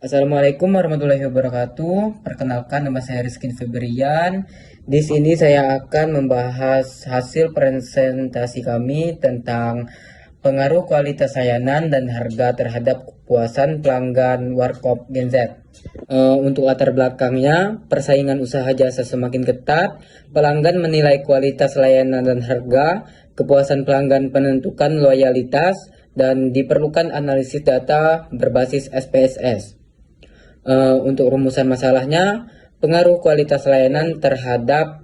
Assalamualaikum warahmatullahi wabarakatuh. Perkenalkan, nama saya Rizkin Febrian. Di sini saya akan membahas hasil presentasi kami tentang pengaruh kualitas layanan dan harga terhadap kepuasan pelanggan Warkop Gen Z. Untuk latar belakangnya, persaingan usaha jasa semakin ketat, pelanggan menilai kualitas layanan dan harga, kepuasan pelanggan penentukan loyalitas, dan diperlukan analisis data berbasis SPSS. Untuk rumusan masalahnya, pengaruh kualitas layanan terhadap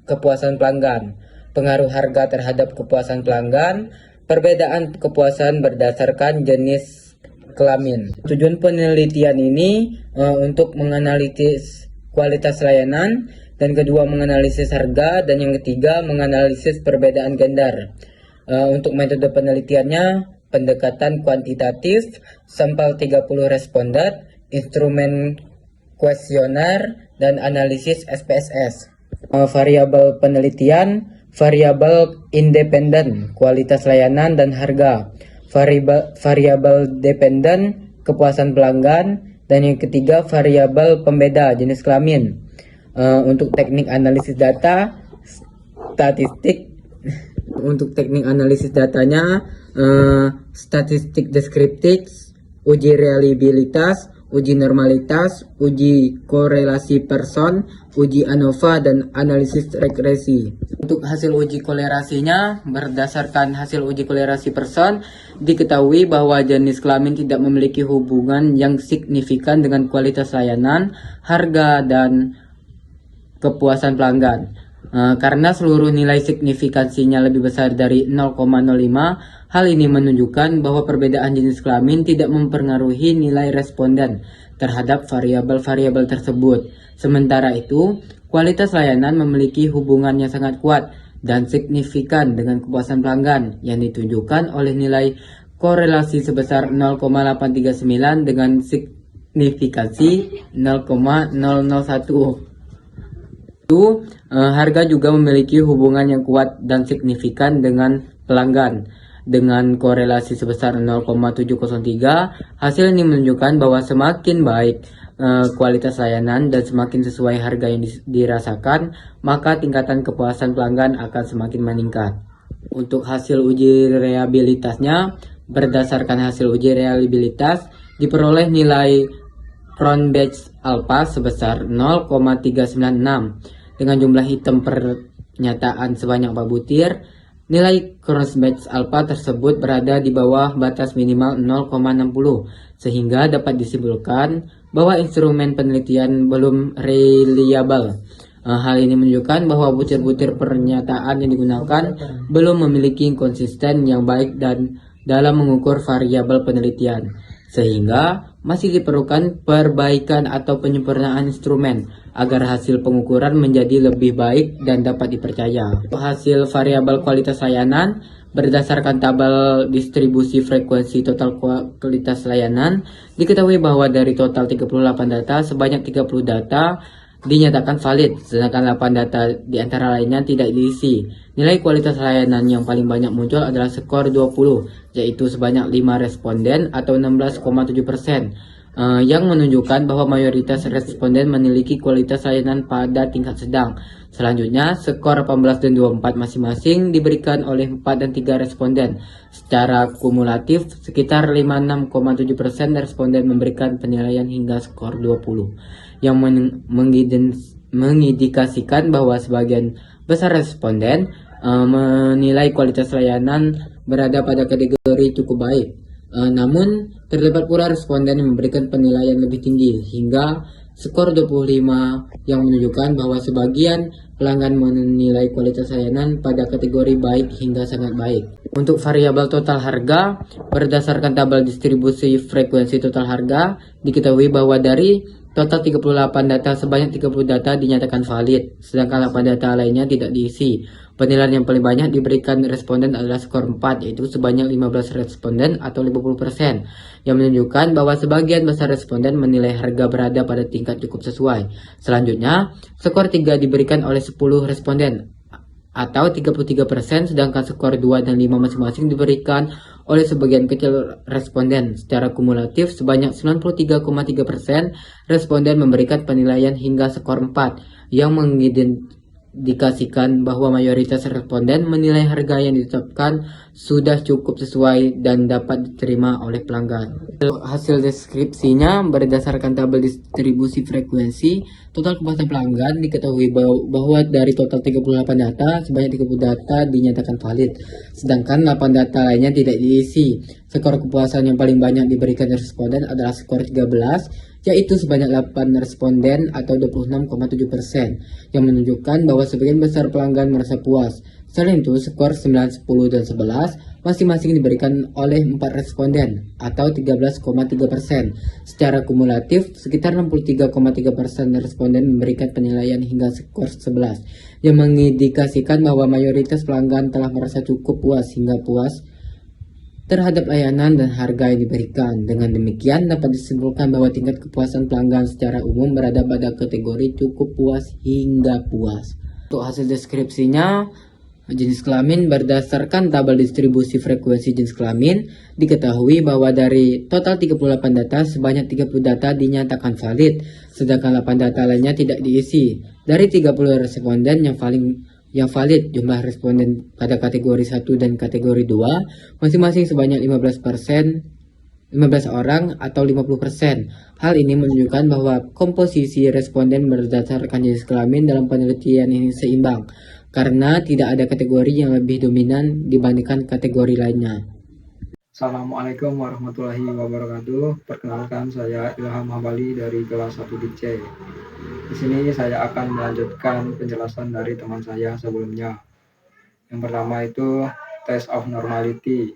kepuasan pelanggan, pengaruh harga terhadap kepuasan pelanggan, perbedaan kepuasan berdasarkan jenis kelamin. Tujuan penelitian ini untuk menganalisis kualitas layanan, dan kedua menganalisis harga, dan yang ketiga menganalisis perbedaan gender. Untuk metode penelitiannya, pendekatan kuantitatif, sampel 30 responden, instrumen kuesioner, dan analisis SPSS. Variabel penelitian, variabel independen, kualitas layanan dan harga. Variabel dependen, kepuasan pelanggan, dan yang ketiga variabel pembeda, jenis kelamin. Untuk teknik analisis data, statistik. Untuk teknik analisis datanya, statistik deskriptif, uji reliabilitas, uji normalitas, uji korelasi person, uji ANOVA, dan analisis regresi. Untuk hasil uji kolerasinya, berdasarkan hasil uji kolerasi person, diketahui bahwa jenis kelamin tidak memiliki hubungan yang signifikan dengan kualitas layanan, harga, dan kepuasan pelanggan. Karena seluruh nilai signifikansinya lebih besar dari 0,05, hal ini menunjukkan bahwa perbedaan jenis kelamin tidak mempengaruhi nilai responden terhadap variabel-variabel tersebut. Sementara itu, kualitas layanan memiliki hubungan yang sangat kuat dan signifikan dengan kepuasan pelanggan yang ditunjukkan oleh nilai korelasi sebesar 0,839 dengan signifikansi 0,001. Harga juga memiliki hubungan yang kuat dan signifikan dengan pelanggan dengan korelasi sebesar 0,703. Hasil ini menunjukkan bahwa semakin baik kualitas layanan dan semakin sesuai harga yang dirasakan, maka tingkatan kepuasan pelanggan akan semakin meningkat. Untuk hasil uji reliabilitasnya, berdasarkan hasil uji reliabilitas diperoleh nilai Cronbach's alpha sebesar 0,396 dengan jumlah item pernyataan sebanyak 4 butir. Nilai Cronbach's alpha tersebut berada di bawah batas minimal 0,60, sehingga dapat disimpulkan bahwa instrumen penelitian belum reliable. Hal ini menunjukkan bahwa butir-butir pernyataan yang digunakan belum memiliki konsisten yang baik dan dalam mengukur variabel penelitian, sehingga masih diperlukan perbaikan atau penyempurnaan instrumen agar hasil pengukuran menjadi lebih baik dan dapat dipercaya. Hasil variabel kualitas layanan berdasarkan tabel distribusi frekuensi total kualitas layanan, diketahui bahwa dari total 38 data, sebanyak 30 data dinyatakan valid, sedangkan 8 data di antara lainnya tidak diisi. Nilai kualitas layanan yang paling banyak muncul adalah skor 20, yaitu sebanyak 5 responden atau 16,7%, yang menunjukkan bahwa mayoritas responden memiliki kualitas layanan pada tingkat sedang. Selanjutnya, skor 18 dan 24 masing-masing diberikan oleh 4 dan 3 responden. Secara kumulatif, sekitar 56,7% responden memberikan penilaian hingga skor 20, yang mengindikasikan bahwa sebagian besar responden menilai kualitas layanan berada pada kategori cukup baik. Namun, terdapat pula responden yang memberikan penilaian lebih tinggi hingga skor 25, yang menunjukkan bahwa sebagian pelanggan menilai kualitas layanan pada kategori baik hingga sangat baik. Untuk variabel total harga, berdasarkan tabel distribusi frekuensi total harga, diketahui bahwa dari total 38 data, sebanyak 30 data dinyatakan valid, sedangkan 8 data lainnya tidak diisi. Penilaian yang paling banyak diberikan responden adalah skor 4, yaitu sebanyak 15 responden atau 50%, yang menunjukkan bahwa sebagian besar responden menilai harga berada pada tingkat cukup sesuai. Selanjutnya, skor 3 diberikan oleh 10 responden atau 33%, sedangkan skor 2 dan 5 masing-masing diberikan oleh sebagian kecil responden. Secara kumulatif, sebanyak 93,3% responden memberikan penilaian hingga skor 4, yang mengindikasikan bahwa mayoritas responden menilai harga yang ditetapkan sudah cukup sesuai dan dapat diterima oleh pelanggan. Hasil deskripsinya berdasarkan tabel distribusi frekuensi total kepuasan pelanggan. Diketahui bahwa dari total 38 data, sebanyak 30 data dinyatakan valid, sedangkan 8 data lainnya tidak diisi. Skor kepuasan yang paling banyak diberikan responden adalah skor 13, yaitu sebanyak 8 responden atau 26,7%, yang menunjukkan bahwa sebagian besar pelanggan merasa puas. Selain itu, skor 9, 10, dan 11 masing-masing diberikan oleh 4 responden atau 13,3%. Secara kumulatif, sekitar 63,3% responden memberikan penilaian hingga skor 11, yang mengindikasikan bahwa mayoritas pelanggan telah merasa cukup puas hingga puas terhadap layanan dan harga yang diberikan. Dengan demikian, dapat disimpulkan bahwa tingkat kepuasan pelanggan secara umum berada pada kategori cukup puas hingga puas. Untuk hasil deskripsinya, jenis kelamin berdasarkan tabel distribusi frekuensi jenis kelamin, diketahui bahwa dari total 38 data, sebanyak 30 data dinyatakan valid, sedangkan 8 data lainnya tidak diisi. Dari 30 responden yang valid, jumlah responden pada kategori 1 dan kategori 2 masing-masing sebanyak 15 orang atau 50%. Hal ini menunjukkan bahwa komposisi responden berdasarkan jenis kelamin dalam penelitian ini seimbang, karena tidak ada kategori yang lebih dominan dibandingkan kategori lainnya. Assalamualaikum warahmatullahi wabarakatuh. Perkenalkan, saya Ilham Hambali dari kelas 1 C. Di sini saya akan melanjutkan penjelasan dari teman saya sebelumnya. Yang pertama itu test of normality,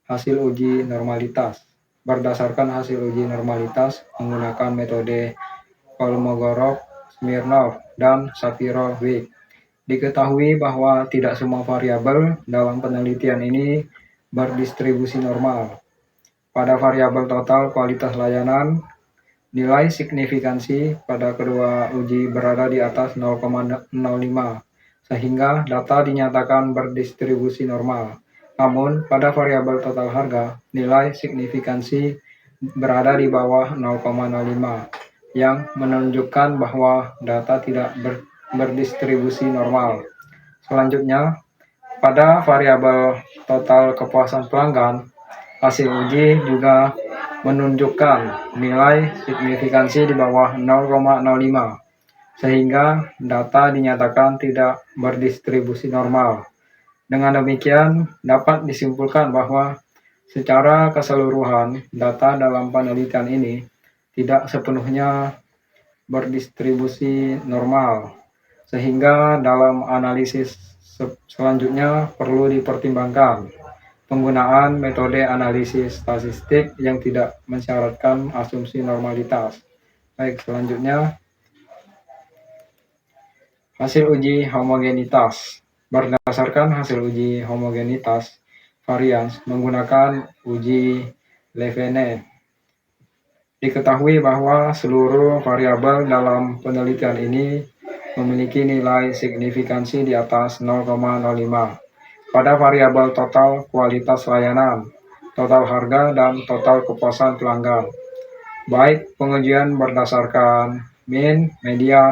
hasil uji normalitas. Berdasarkan hasil uji normalitas menggunakan metode Kolmogorov, Smirnov, dan Shapiro-Wilk. Diketahui bahwa tidak semua variabel dalam penelitian ini berdistribusi normal. Pada variabel total kualitas layanan, nilai signifikansi pada kedua uji berada di atas 0,05, sehingga data dinyatakan berdistribusi normal. Namun, pada variabel total harga, nilai signifikansi berada di bawah 0,05, yang menunjukkan bahwa data tidak berdistribusi normal. Selanjutnya, pada variabel total kepuasan pelanggan, hasil uji juga menunjukkan nilai signifikansi di bawah 0,05, sehingga data dinyatakan tidak berdistribusi normal. Dengan demikian, dapat disimpulkan bahwa secara keseluruhan data dalam penelitian ini tidak sepenuhnya berdistribusi normal, sehingga dalam analisis selanjutnya perlu dipertimbangkan penggunaan metode analisis statistik yang tidak mensyaratkan asumsi normalitas. Baik, selanjutnya hasil uji homogenitas. Berdasarkan hasil uji homogenitas varians menggunakan uji Levene, diketahui bahwa seluruh variabel dalam penelitian ini memiliki nilai signifikansi di atas 0,05 pada variabel total kualitas layanan, total harga, dan total kepuasan pelanggan. Baik pengujian berdasarkan mean, median,